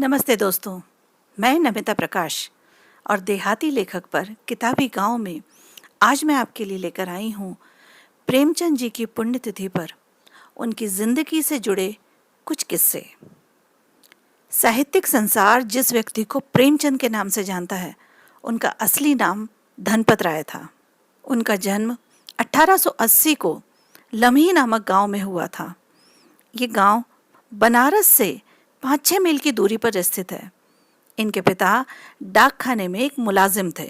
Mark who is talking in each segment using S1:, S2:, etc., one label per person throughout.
S1: नमस्ते दोस्तों, मैं नमिता प्रकाश और देहाती लेखक पर किताबी गांव में आज मैं आपके लिए लेकर आई हूँ प्रेमचंद जी की पुण्यतिथि पर उनकी जिंदगी से जुड़े कुछ किस्से। साहित्यिक संसार जिस व्यक्ति को प्रेमचंद के नाम से जानता है, उनका असली नाम धनपत राय था। उनका जन्म 1880 को लम्ही नामक गांव में हुआ था। ये गांव बनारस से 5-6 मील की दूरी पर स्थित है। इनके पिता डाक खाने में एक मुलाजिम थे।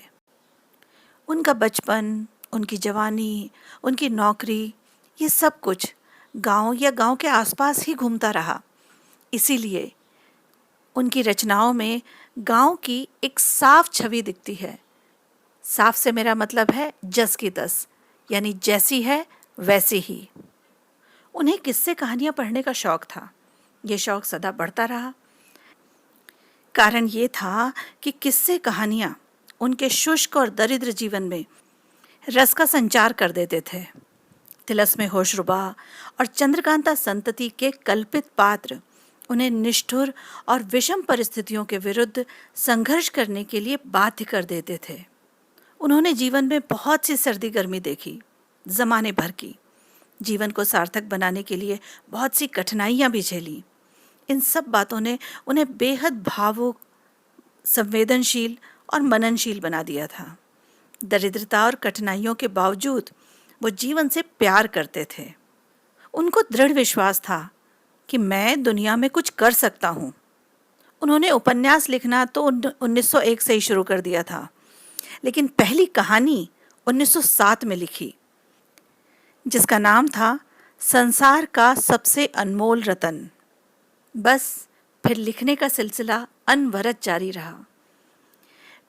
S1: उनका बचपन, उनकी जवानी, उनकी नौकरी, ये सब कुछ गांव या गांव के आसपास ही घूमता रहा। इसीलिए उनकी रचनाओं में गांव की एक साफ छवि दिखती है। साफ से मेरा मतलब है जस की तस, यानी जैसी है वैसी ही। उन्हें किस्से कहानियां पढ़ने का शौक था। ये शौक सदा बढ़ता रहा। कारण ये था कि किस्से कहानियां उनके शुष्क और दरिद्र जीवन में रस का संचार कर देते थे। तिलस्मे होशरुबा और चंद्रकांता संतति के कल्पित पात्र उन्हें निष्ठुर और विषम परिस्थितियों के विरुद्ध संघर्ष करने के लिए बाध्य कर देते थे। उन्होंने जीवन में बहुत सी सर्दी गर्मी देखी, जमाने भर की। जीवन को सार्थक बनाने के लिए बहुत सी कठिनाइयां भी झेली। इन सब बातों ने उन्हें बेहद भावुक, संवेदनशील और मननशील बना दिया था। दरिद्रता और कठिनाइयों के बावजूद वो जीवन से प्यार करते थे। उनको दृढ़ विश्वास था कि मैं दुनिया में कुछ कर सकता हूँ। उन्होंने उपन्यास लिखना तो 1901 से ही शुरू कर दिया था, लेकिन पहली कहानी 1907 में लिखी, जिसका नाम था संसार का सबसे अनमोल रतन। बस फिर लिखने का सिलसिला अनवरत जारी रहा।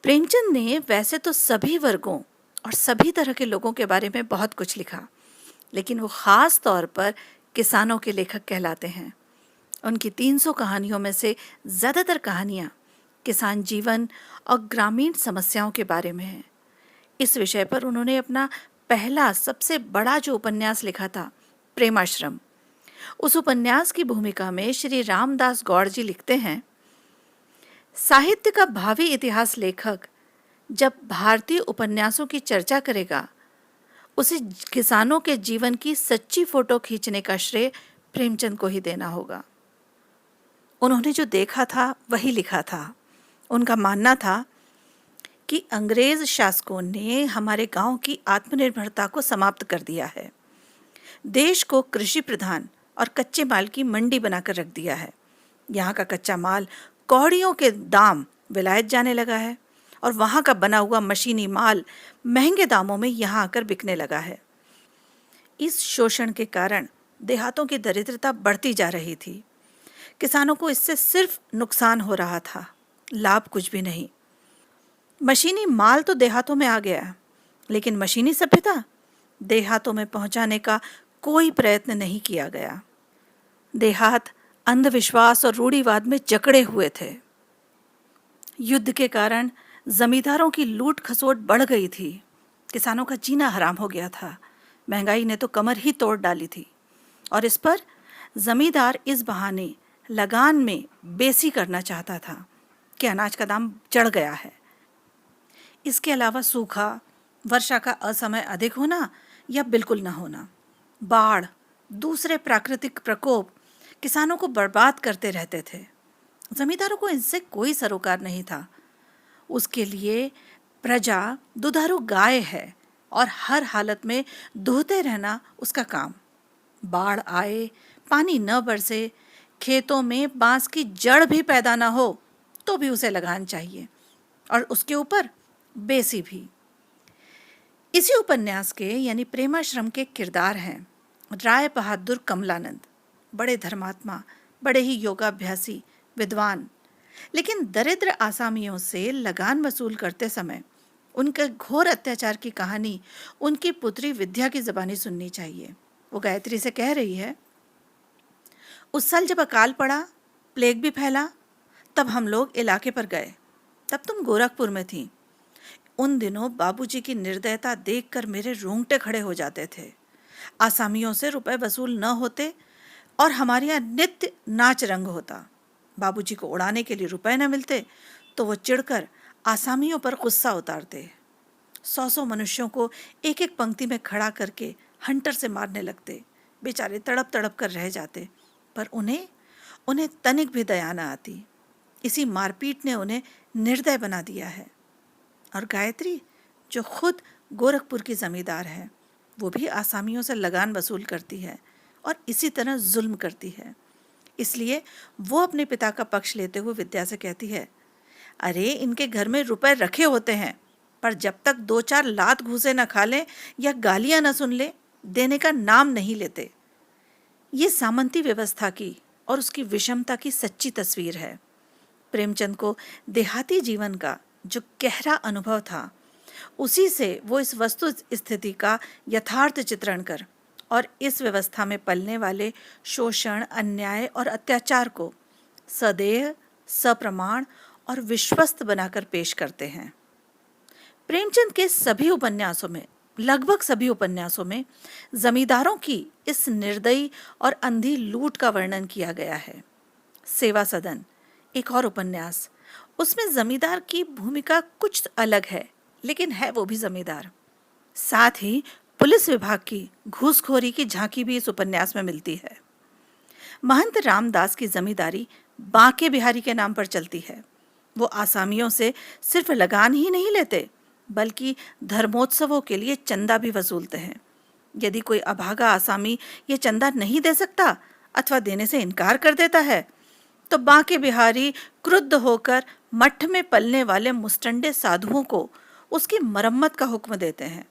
S1: प्रेमचंद ने वैसे तो सभी वर्गों और सभी तरह के लोगों के बारे में बहुत कुछ लिखा, लेकिन वो ख़ास तौर पर किसानों के लेखक कहलाते हैं। उनकी 300 कहानियों में से ज़्यादातर कहानियाँ किसान जीवन और ग्रामीण समस्याओं के बारे में हैं। इस विषय पर उन्होंने अपना पहला सबसे बड़ा जो उपन्यास लिखा था, प्रेमाश्रम। उस उपन्यास की भूमिका में श्री रामदास गौड़ जी लिखते हैं, साहित्य का भावी इतिहास लेखक जब भारतीय उपन्यासों की चर्चा करेगा, उसे किसानों के जीवन की सच्ची फोटो खींचने का श्रेय प्रेमचंद को ही देना होगा। उन्होंने जो देखा था वही लिखा था। उनका मानना था कि अंग्रेज शासकों ने हमारे गांव की आत्मनिर्भरता को समाप्त कर दिया है। देश को कृषि प्रधान और कच्चे माल की मंडी बनाकर रख दिया है। यहाँ का कच्चा माल कौड़ियों के दाम विलायत जाने लगा है और वहाँ का बना हुआ मशीनी माल महंगे दामों में यहाँ आकर बिकने लगा है। इस शोषण के कारण देहातों की दरिद्रता बढ़ती जा रही थी। किसानों को इससे सिर्फ नुकसान हो रहा था, लाभ कुछ भी नहीं। मशीनी माल तो देहातों में आ गया, लेकिन मशीनी सभ्यता देहातों में पहुंचाने का कोई प्रयत्न नहीं किया गया। देहात अंधविश्वास और रूढ़िवाद में जकड़े हुए थे। युद्ध के कारण जमींदारों की लूट खसोट बढ़ गई थी। किसानों का जीना हराम हो गया था। महंगाई ने तो कमर ही तोड़ डाली थी और इस पर जमींदार इस बहाने लगान में बेसी करना चाहता था कि अनाज का दाम चढ़ गया है। इसके अलावा सूखा, वर्षा का असमय अधिक होना या बिल्कुल न होना, बाढ़, दूसरे प्राकृतिक प्रकोप किसानों को बर्बाद करते रहते थे। जमींदारों को इनसे कोई सरोकार नहीं था। उसके लिए प्रजा दुधारू गाय है और हर हालत में दूहते रहना उसका काम। बाढ़ आए, पानी न बरसे, खेतों में बांस की जड़ भी पैदा ना हो तो भी उसे लगान चाहिए और उसके ऊपर बेसी भी। इसी उपन्यास के यानी प्रेमाश्रम के किरदार हैं राय बहादुर कमलानंद, बड़े धर्मात्मा, बड़े ही योगाभ्यासी, विद्वान, लेकिन दरिद्र आसामियों से लगान वसूल करते समय उनके घोर अत्याचार की कहानी उनकी पुत्री विद्या की ज़बानी सुननी चाहिए। वो गायत्री से कह रही है, उस साल जब अकाल पड़ा, प्लेग भी फैला, तब हम लोग इलाके पर गए। तब तुम गोरखपुर में थी। उन दिनों बाबूजी की निर्दयता देखकर मेरे रोंगटे खड़े हो जाते थे। आसामियों से रुपए वसूल न होते और हमारे यहाँ नित्य नाच रंग होता। बाबूजी को उड़ाने के लिए रुपए न मिलते तो वो चिढ़कर आसामियों पर गुस्सा उतारते। 100 मनुष्यों को एक एक पंक्ति में खड़ा करके हंटर से मारने लगते। बेचारे तड़प तड़प कर रह जाते, पर उन्हें उन्हें तनिक भी दया न आती। इसी मारपीट ने उन्हें निर्दय बना दिया है। और गायत्री, जो खुद गोरखपुर की जमींदार है, वो भी आसामियों से लगान वसूल करती है और इसी तरह जुल्म करती है। इसलिए वो अपने पिता का पक्ष लेते हुए विद्या से कहती है, अरे इनके घर में रुपए रखे होते हैं, पर जब तक 2-4 लात घूसे न खा लें या गालियां न सुन ले, देने का नाम नहीं लेते। ये सामंती व्यवस्था की और उसकी विषमता की सच्ची तस्वीर है। प्रेमचंद को देहाती जीवन का जो गहरा अनुभव था, उसी से वो इस वस्तु स्थिति का यथार्थ चित्रण कर और इस व्यवस्था में पलने वाले शोषण, अन्याय और अत्याचार को सदेह, सप्रमाण और विश्वस्त बनाकर पेश करते हैं। प्रेमचंद के सभी उपन्यासों में, लगभग सभी उपन्यासों में, जमींदारों की इस निर्दयी और अंधी लूट का वर्णन किया गया है। सेवा सदन एक और उपन्यास, उसमें जमींदार की भूमिका कुछ अलग है, लेकिन है वो भी जमींदार। साथ ही पुलिस विभाग की घूसखोरी की झांकी भी इस उपन्यास में मिलती है। महंत रामदास की जमींदारी बांके बिहारी के नाम पर चलती है। वो आसामियों से सिर्फ लगान ही नहीं लेते, बल्कि धर्मोत्सवों के लिए चंदा भी वसूलते हैं। यदि कोई अभागा आसामी ये चंदा नहीं दे सकता अथवा देने से इनकार कर देता है, तो बांके बिहारी क्रुद्ध होकर मठ में पलने वाले मुस्टंडे साधुओं को उसकी मरम्मत का हुक्म देते हैं।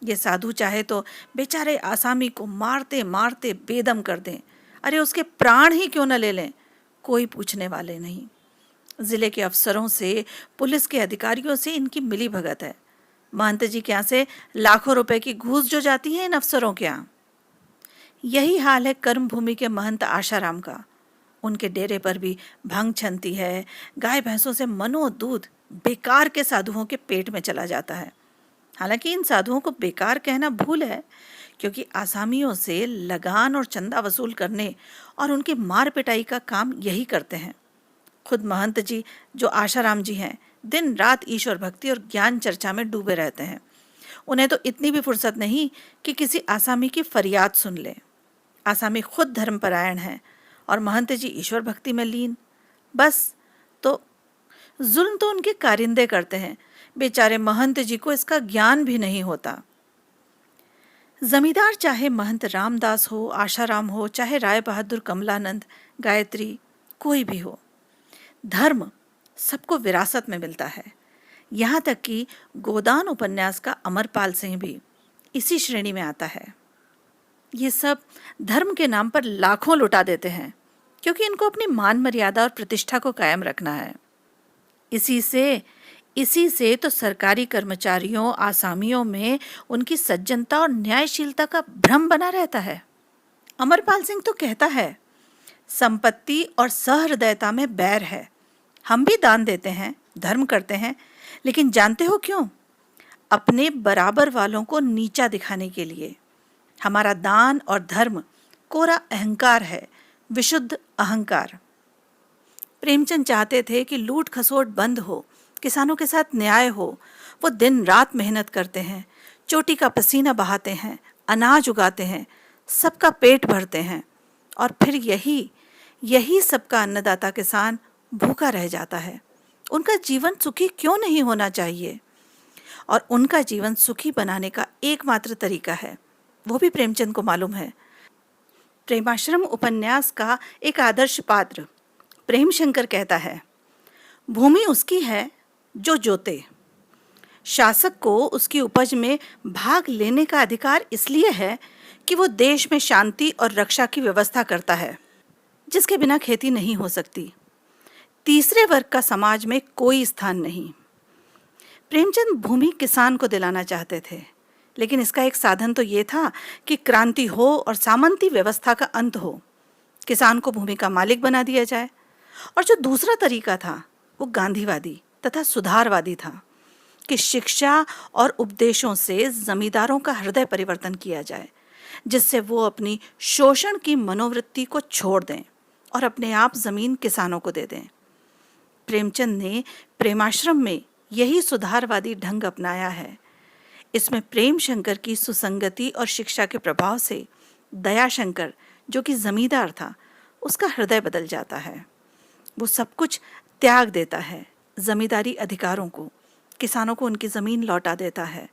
S1: ये साधु चाहे तो बेचारे आसामी को मारते मारते बेदम कर दें, अरे उसके प्राण ही क्यों न ले लें, कोई पूछने वाले नहीं। जिले के अफसरों से, पुलिस के अधिकारियों से इनकी मिली भगत है। महंत जी के यहाँ से लाखों रुपए की घूस जो जाती है इन अफसरों के यहाँ। यही हाल है कर्मभूमि के महंत आशाराम का। उनके डेरे पर भी भंग छनती है। गाय भैंसों से मनो दूध बेकार के साधुओं के पेट में चला जाता है। हालांकि इन साधुओं को बेकार कहना भूल है, क्योंकि आसामियों से लगान और चंदा वसूल करने और उनकी मार पिटाई का काम यही करते हैं। खुद महंत जी जो आशाराम जी हैं, दिन रात ईश्वर भक्ति और ज्ञान चर्चा में डूबे रहते हैं। उन्हें तो इतनी भी फुर्सत नहीं कि किसी आसामी की फरियाद सुन ले। आसामी खुद धर्मपरायण हैं और महंत जी ईश्वर भक्ति में लीन। बस तो जुल्म तो उनके कारिंदे करते हैं। बेचारे महंत जी को इसका ज्ञान भी नहीं होता। जमींदार चाहे महंत रामदास हो, आशाराम हो, चाहे राय बहादुर कमलानंद, गायत्री, कोई भी हो, धर्म सबको विरासत में मिलता है। यहाँ तक कि गोदान उपन्यास का अमरपाल सिंह भी इसी श्रेणी में आता है। ये सब धर्म के नाम पर लाखों लुटा देते हैं, क्योंकि इनको अपनी मान मर्यादा और प्रतिष्ठा को कायम रखना है। इसी से तो सरकारी कर्मचारियों, आसामियों में उनकी सज्जनता और न्यायशीलता का भ्रम बना रहता है। अमरपाल सिंह तो कहता है, संपत्ति और सहृदयता में बैर है। हम भी दान देते हैं, धर्म करते हैं, लेकिन जानते हो क्यों? अपने बराबर वालों को नीचा दिखाने के लिए। हमारा दान और धर्म कोरा अहंकार है, विशुद्ध अहंकार। प्रेमचंद चाहते थे कि लूट खसोट बंद हो, किसानों के साथ न्याय हो। वो दिन रात मेहनत करते हैं, चोटी का पसीना बहाते हैं, अनाज उगाते हैं, सबका पेट भरते हैं, और फिर यही सबका अन्नदाता किसान भूखा रह जाता है। उनका जीवन सुखी क्यों नहीं होना चाहिए? और उनका जीवन सुखी बनाने का एकमात्र तरीका है, वो भी प्रेमचंद को मालूम है। प्रेमाश्रम उपन्यास का एक आदर्श पात्र प्रेमशंकर कहता है, भूमि उसकी है जो जोते। शासक को उसकी उपज में भाग लेने का अधिकार इसलिए है कि वो देश में शांति और रक्षा की व्यवस्था करता है, जिसके बिना खेती नहीं हो सकती। तीसरे वर्ग का समाज में कोई स्थान नहीं। प्रेमचंद भूमि किसान को दिलाना चाहते थे, लेकिन इसका एक साधन तो ये था कि क्रांति हो और सामंती व्यवस्था का अंत हो, किसान को भूमि का मालिक बना दिया जाए। और जो दूसरा तरीका था वो गांधीवादी तथा सुधारवादी था कि शिक्षा और उपदेशों से जमींदारों का हृदय परिवर्तन किया जाए, जिससे वो अपनी शोषण की मनोवृत्ति को छोड़ दें और अपने आप ज़मीन किसानों को दे दें। प्रेमचंद ने प्रेमाश्रम में यही सुधारवादी ढंग अपनाया है। इसमें प्रेम शंकर की सुसंगति और शिक्षा के प्रभाव से दयाशंकर, जो कि जमींदार था, उसका हृदय बदल जाता है। वो सब कुछ त्याग देता है, जमींदारी अधिकारों को, किसानों को उनकी ज़मीन लौटा देता है।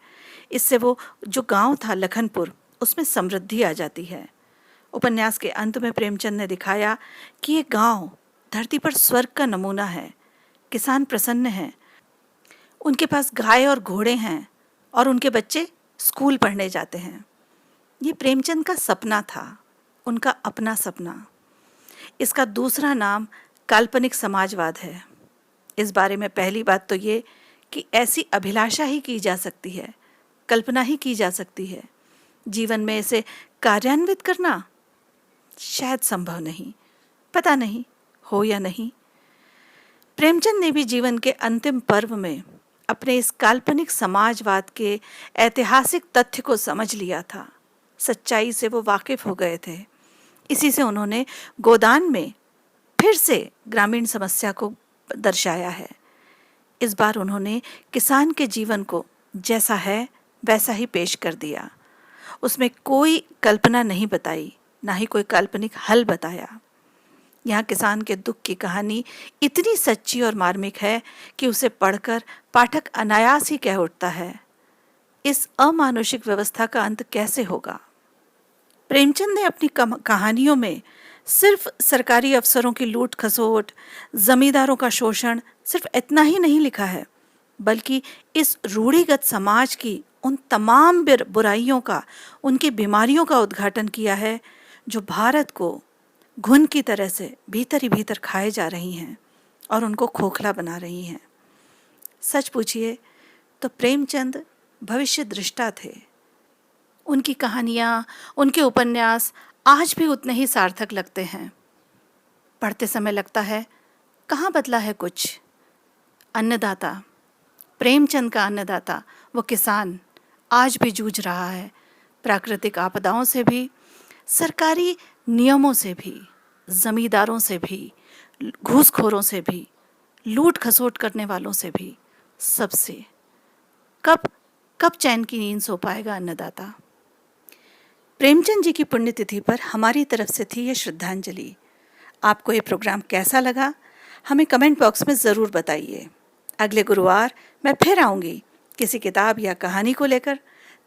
S1: इससे वो जो गांव था लखनपुर, उसमें समृद्धि आ जाती है। उपन्यास के अंत में प्रेमचंद ने दिखाया कि ये गांव धरती पर स्वर्ग का नमूना है। किसान प्रसन्न हैं, उनके पास गाय और घोड़े हैं और उनके बच्चे स्कूल पढ़ने जाते हैं। ये प्रेमचंद का सपना था, उनका अपना सपना। इसका दूसरा नाम काल्पनिक समाजवाद है। इस बारे में पहली बात तो ये कि ऐसी अभिलाषा ही की जा सकती है, कल्पना ही की जा सकती है। जीवन में इसे कार्यान्वित करना शायद संभव नहीं, पता नहीं हो या नहीं। प्रेमचंद ने भी जीवन के अंतिम पर्व में अपने इस काल्पनिक समाजवाद के ऐतिहासिक तथ्य को समझ लिया था। सच्चाई से वो वाकिफ हो गए थे। इसी से उन्होंने गोदान में फिर से ग्रामीण समस्या को दर्शाया है। इस बार उन्होंने किसान के जीवन को जैसा है वैसा ही पेश कर दिया। उसमें कोई कल्पना नहीं बताई, ना ही कोई काल्पनिक हल बताया। यहाँ किसान के दुख की कहानी इतनी सच्ची और मार्मिक है कि उसे पढ़कर पाठक अनायास ही कह उठता है, इस अमानुषिक व्यवस्था का अंत कैसे होगा। प्रेमचंद ने अपनी कहानियों में सिर्फ सरकारी अफसरों की लूट खसोट, जमींदारों का शोषण, सिर्फ इतना ही नहीं लिखा है, बल्कि इस रूढ़िगत समाज की उन तमाम बुराइयों का, उनकी बीमारियों का उद्घाटन किया है जो भारत को घुन की तरह से भीतर ही भीतर खाए जा रही हैं और उनको खोखला बना रही हैं। सच पूछिए तो प्रेमचंद भविष्य दृष्टा थे। उनकी कहानियाँ, उनके उपन्यास आज भी उतने ही सार्थक लगते हैं। पढ़ते समय लगता है कहाँ बदला है कुछ। अन्नदाता, प्रेमचंद का अन्नदाता, वो किसान आज भी जूझ रहा है, प्राकृतिक आपदाओं से भी, सरकारी नियमों से भी, जमींदारों से भी, घूसखोरों से भी, लूट खसोट करने वालों से भी, सबसे। कब कब चैन की नींद सो पाएगा अन्नदाता। प्रेमचंद जी की पुण्यतिथि पर हमारी तरफ से थी ये श्रद्धांजलि। आपको ये प्रोग्राम कैसा लगा हमें कमेंट बॉक्स में ज़रूर बताइए। अगले गुरुवार मैं फिर आऊँगी किसी किताब या कहानी को लेकर।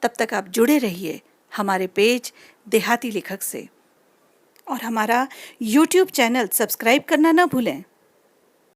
S1: तब तक आप जुड़े रहिए हमारे पेज देहाती लेखक से और हमारा YouTube चैनल सब्सक्राइब करना ना भूलें।